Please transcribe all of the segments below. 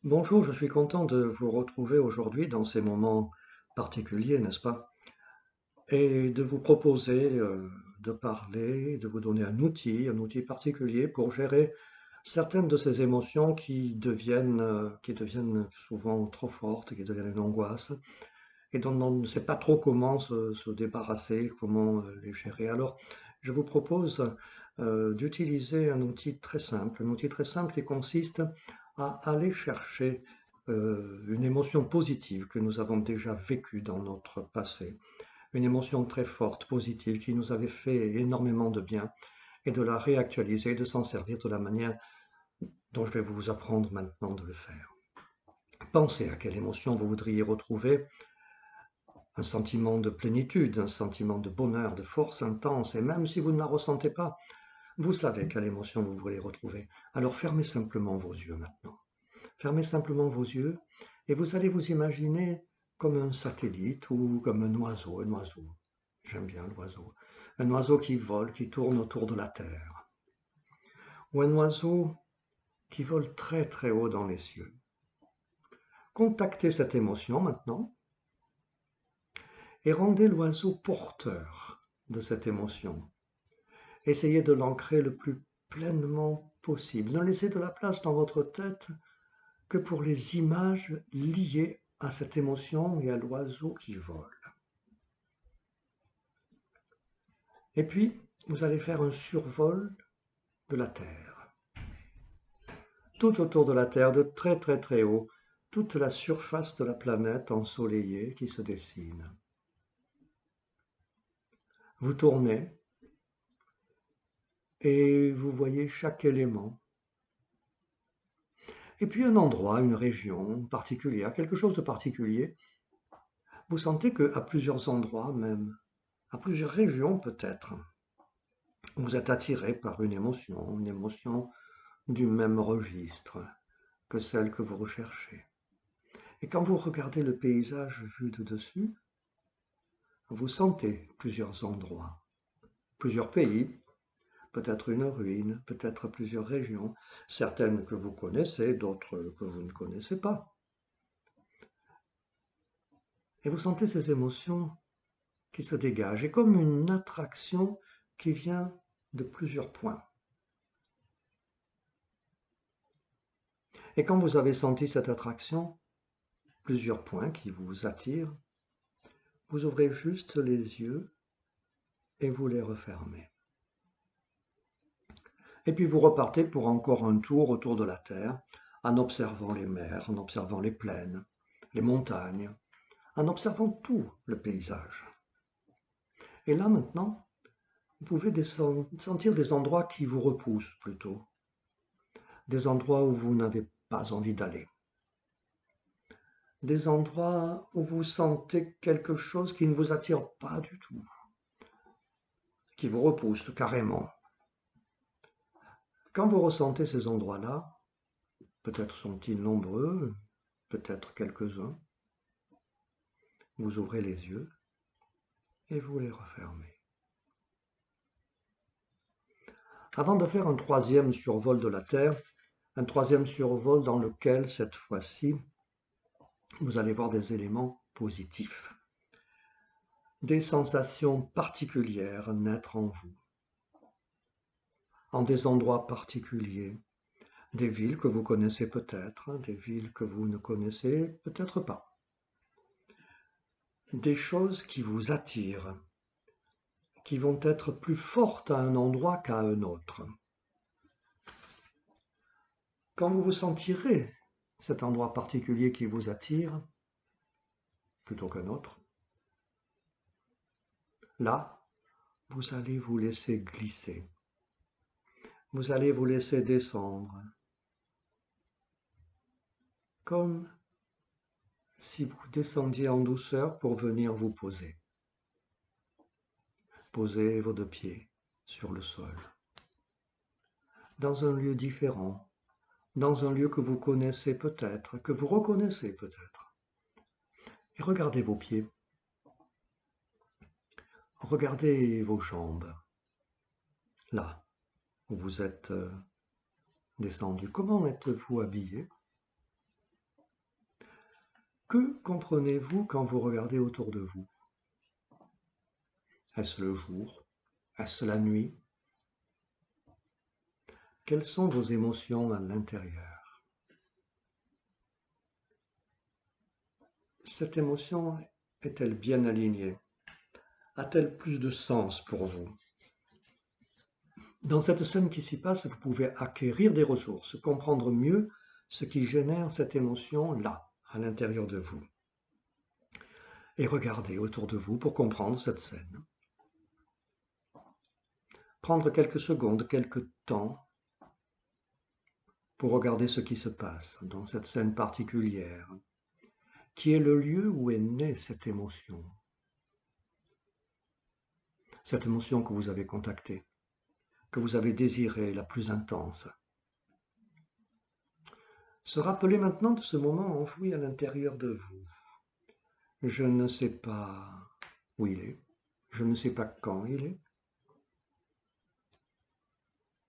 Bonjour, je suis content de vous retrouver aujourd'hui dans ces moments particuliers, n'est-ce pas? Et de vous proposer de parler, de vous donner un outil particulier pour gérer certaines de ces émotions qui deviennent souvent trop fortes, qui deviennent une angoisse, et dont on ne sait pas trop comment se débarrasser, comment les gérer. Alors, je vous propose d'utiliser un outil très simple qui consiste à aller chercher une émotion positive que nous avons déjà vécue dans notre passé, une émotion très forte, positive, qui nous avait fait énormément de bien, et de la réactualiser, de s'en servir de la manière dont je vais vous apprendre maintenant de le faire. Pensez à quelle émotion vous voudriez retrouver, un sentiment de plénitude, un sentiment de bonheur, de force intense, et même si vous ne la ressentez pas, vous savez quelle émotion vous voulez retrouver. Alors fermez simplement vos yeux maintenant. Fermez simplement vos yeux et vous allez vous imaginer comme un satellite ou comme un oiseau, j'aime bien l'oiseau, un oiseau qui vole, qui tourne autour de la Terre, ou un oiseau qui vole très très haut dans les cieux. Contactez cette émotion maintenant et rendez l'oiseau porteur de cette émotion. Essayez de l'ancrer le plus pleinement possible. Ne laissez de la place dans votre tête que pour les images liées à cette émotion et à l'oiseau qui vole. Et puis, vous allez faire un survol de la Terre. Tout autour de la Terre, de très très très haut, toute la surface de la planète ensoleillée qui se dessine. Vous tournez et vous voyez chaque élément. Et puis un endroit, une région particulière, quelque chose de particulier. Vous sentez qu'à plusieurs endroits même, à plusieurs régions peut-être, vous êtes attiré par une émotion du même registre que celle que vous recherchez. Et quand vous regardez le paysage vu de dessus, vous sentez plusieurs endroits, plusieurs pays, peut-être une ruine, peut-être plusieurs régions, certaines que vous connaissez, d'autres que vous ne connaissez pas. Et vous sentez ces émotions qui se dégagent, et comme une attraction qui vient de plusieurs points. Et quand vous avez senti cette attraction, plusieurs points qui vous attirent, vous ouvrez juste les yeux et vous les refermez. Et puis vous repartez pour encore un tour autour de la Terre, en observant les mers, en observant les plaines, les montagnes, en observant tout le paysage. Et là maintenant, vous pouvez sentir des endroits qui vous repoussent plutôt, des endroits où vous n'avez pas envie d'aller, des endroits où vous sentez quelque chose qui ne vous attire pas du tout, qui vous repousse carrément. Quand vous ressentez ces endroits-là, peut-être sont-ils nombreux, peut-être quelques-uns, vous ouvrez les yeux et vous les refermez. Avant de faire un troisième survol de la Terre, un troisième survol dans lequel, cette fois-ci, vous allez voir des éléments positifs, des sensations particulières naître en vous, en des endroits particuliers, des villes que vous connaissez peut-être, des villes que vous ne connaissez peut-être pas, des choses qui vous attirent, qui vont être plus fortes à un endroit qu'à un autre. Quand vous vous sentirez cet endroit particulier qui vous attire, plutôt qu'un autre, là, vous allez vous laisser glisser. Vous allez vous laisser descendre, comme si vous descendiez en douceur pour venir vous poser. Posez vos deux pieds sur le sol, dans un lieu différent, dans un lieu que vous connaissez peut-être, que vous reconnaissez peut-être. Et regardez vos pieds. Regardez vos jambes, là où vous êtes descendu. Comment êtes-vous habillé? Que comprenez-vous quand vous regardez autour de vous? Est-ce le jour? Est-ce la nuit? Quelles sont vos émotions à l'intérieur? Cette émotion est-elle bien alignée? A-t-elle plus de sens pour vous? Dans cette scène qui s'y passe, vous pouvez acquérir des ressources, comprendre mieux ce qui génère cette émotion-là, à l'intérieur de vous. Et regarder autour de vous pour comprendre cette scène. Prendre quelques secondes, quelques temps pour regarder ce qui se passe dans cette scène particulière, qui est le lieu où est née cette émotion que vous avez contactée, que vous avez désirée, la plus intense. Se rappeler maintenant de ce moment enfoui à l'intérieur de vous. Je ne sais pas où il est, je ne sais pas quand il est,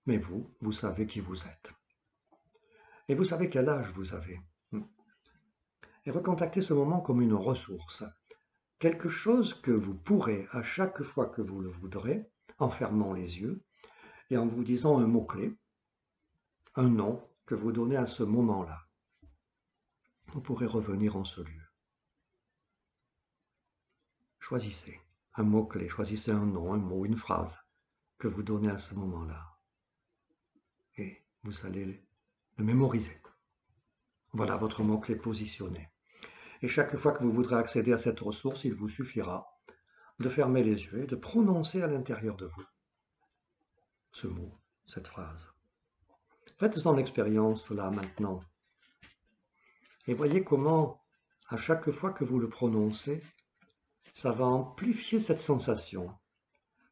mais vous savez qui vous êtes. Et vous savez quel âge vous avez. Et recontactez ce moment comme une ressource, quelque chose que vous pourrez, à chaque fois que vous le voudrez, en fermant les yeux et en vous disant un mot-clé, un nom que vous donnez à ce moment-là. Vous pourrez revenir en ce lieu. Choisissez un mot-clé, choisissez un nom, un mot, une phrase que vous donnez à ce moment-là. Et vous allez le mémoriser. Voilà votre mot-clé positionné. Et chaque fois que vous voudrez accéder à cette ressource, il vous suffira de fermer les yeux et de prononcer à l'intérieur de vous ce mot, cette phrase. Faites-en l'expérience là maintenant. Et voyez comment, à chaque fois que vous le prononcez, ça va amplifier cette sensation,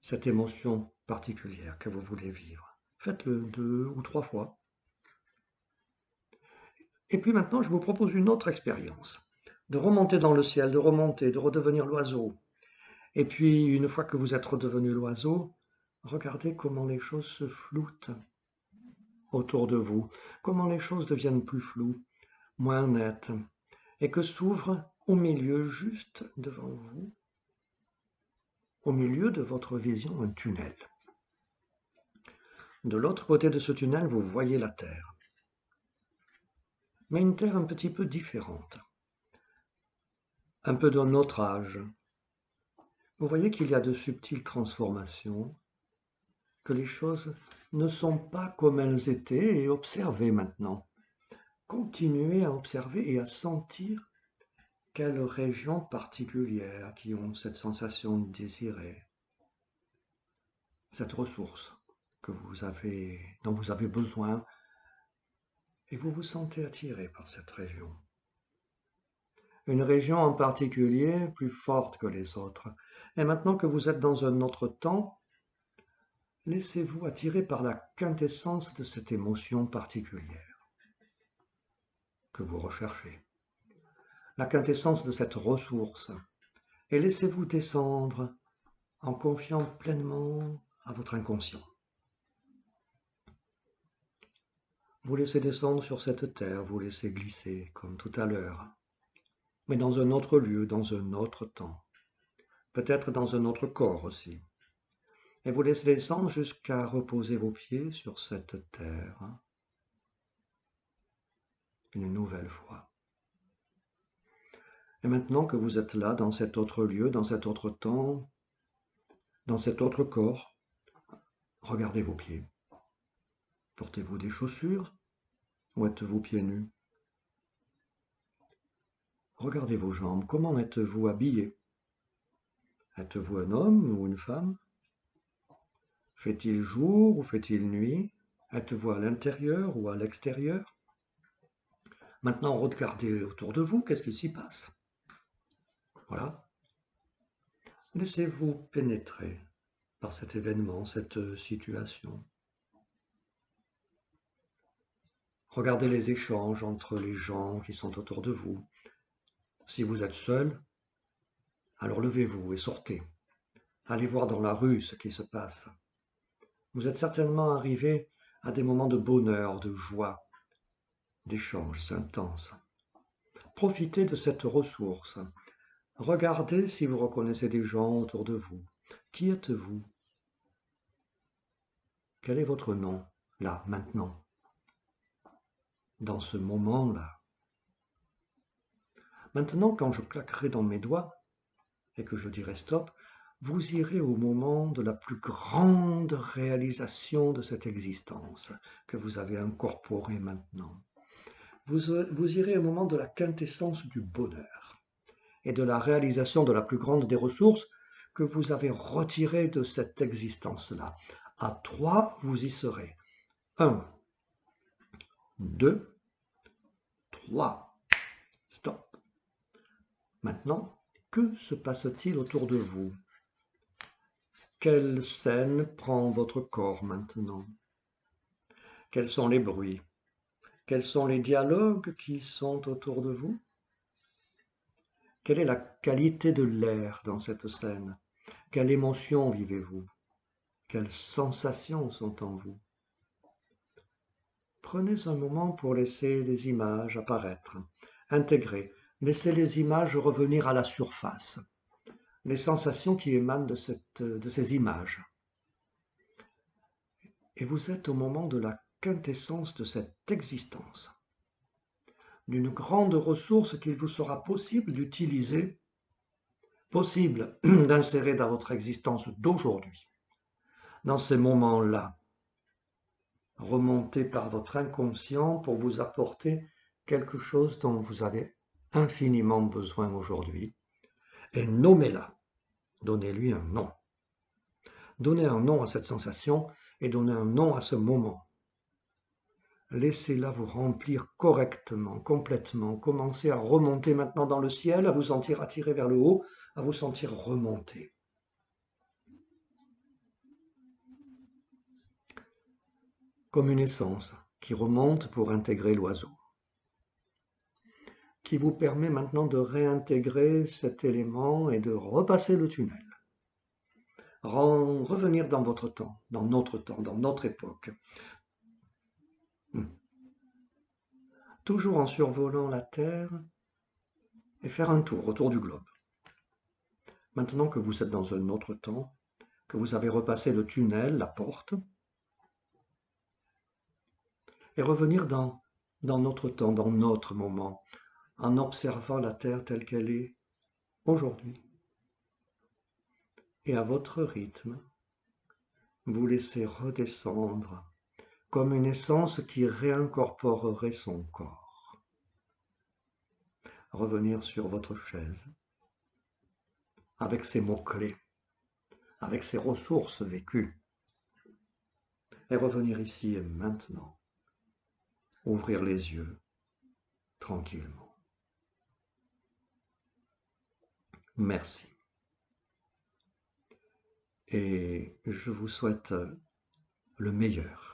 cette émotion particulière que vous voulez vivre. Faites-le 2 ou 3 fois. Et puis maintenant, je vous propose une autre expérience. De remonter dans le ciel, de remonter, de redevenir l'oiseau. Et puis, une fois que vous êtes redevenu l'oiseau, regardez comment les choses se floutent autour de vous, comment les choses deviennent plus floues, moins nettes, et que s'ouvre au milieu, juste devant vous, au milieu de votre vision, un tunnel. De l'autre côté de ce tunnel, vous voyez la Terre. Mais une Terre un petit peu différente, un peu d'un autre âge. Vous voyez qu'il y a de subtiles transformations, que les choses ne sont pas comme elles étaient, et observez maintenant. Continuez à observer et à sentir quelles régions particulières qui ont cette sensation désirée, cette ressource dont vous avez besoin, et vous vous sentez attiré par cette région. Une région en particulier plus forte que les autres. Et maintenant que vous êtes dans un autre temps, laissez-vous attirer par la quintessence de cette émotion particulière que vous recherchez, la quintessence de cette ressource, et laissez-vous descendre en confiant pleinement à votre inconscient. Vous laissez descendre sur cette terre, vous laissez glisser comme tout à l'heure, mais dans un autre lieu, dans un autre temps, peut-être dans un autre corps aussi. Et vous laissez descendre jusqu'à reposer vos pieds sur cette terre une nouvelle fois. Et maintenant que vous êtes là, dans cet autre lieu, dans cet autre temps, dans cet autre corps, regardez vos pieds. Portez-vous des chaussures ou êtes-vous pieds nus? Regardez vos jambes, comment êtes-vous habillé? Êtes-vous un homme ou une femme? Fait-il jour ou fait-il nuit? Êtes-vous à l'intérieur ou à l'extérieur? Maintenant, regardez autour de vous, qu'est-ce qui s'y passe? Voilà. Laissez-vous pénétrer par cet événement, cette situation. Regardez les échanges entre les gens qui sont autour de vous. Si vous êtes seul, alors levez-vous et sortez. Allez voir dans la rue ce qui se passe. Vous êtes certainement arrivé à des moments de bonheur, de joie, d'échanges intenses. Profitez de cette ressource. Regardez si vous reconnaissez des gens autour de vous. Qui êtes-vous? Quel est votre nom, là, maintenant, dans ce moment-là? Maintenant, quand je claquerai dans mes doigts et que je dirai stop, vous irez au moment de la plus grande réalisation de cette existence que vous avez incorporée maintenant. Vous irez au moment de la quintessence du bonheur et de la réalisation de la plus grande des ressources que vous avez retirées de cette existence-là. À 3, vous y serez. 1, 2, 3. Stop. Maintenant, que se passe-t-il autour de vous? Quelle scène prend votre corps maintenant? Quels sont les bruits? Quels sont les dialogues qui sont autour de vous? Quelle est la qualité de l'air dans cette scène? Quelle émotion vivez-vous? Quelles sensations sont en vous? Prenez un moment pour laisser des images apparaître. Intégrez. Laissez les images revenir à la surface. Les sensations qui émanent de ces images. Et vous êtes au moment de la quintessence de cette existence, d'une grande ressource qu'il vous sera possible d'utiliser, possible d'insérer dans votre existence d'aujourd'hui. Dans ces moments-là, remontez par votre inconscient pour vous apporter quelque chose dont vous avez infiniment besoin aujourd'hui, et nommez-la, donnez-lui un nom. Donnez un nom à cette sensation et donnez un nom à ce moment. Laissez-la vous remplir correctement, complètement. Commencez à remonter maintenant dans le ciel, à vous sentir attiré vers le haut, à vous sentir remonter. Comme une essence qui remonte pour intégrer l'oiseau, qui vous permet maintenant de réintégrer cet élément et de repasser le tunnel. Revenir dans votre temps, dans notre époque. Toujours en survolant la Terre et faire un tour autour du globe. Maintenant que vous êtes dans un autre temps, que vous avez repassé le tunnel, la porte, et revenir dans notre temps, dans notre moment, en observant la Terre telle qu'elle est aujourd'hui. Et à votre rythme, vous laissez redescendre comme une essence qui réincorporerait son corps. Revenir sur votre chaise, avec ses mots-clés, avec ses ressources vécues, et revenir ici et maintenant, ouvrir les yeux tranquillement. Merci. Et je vous souhaite le meilleur.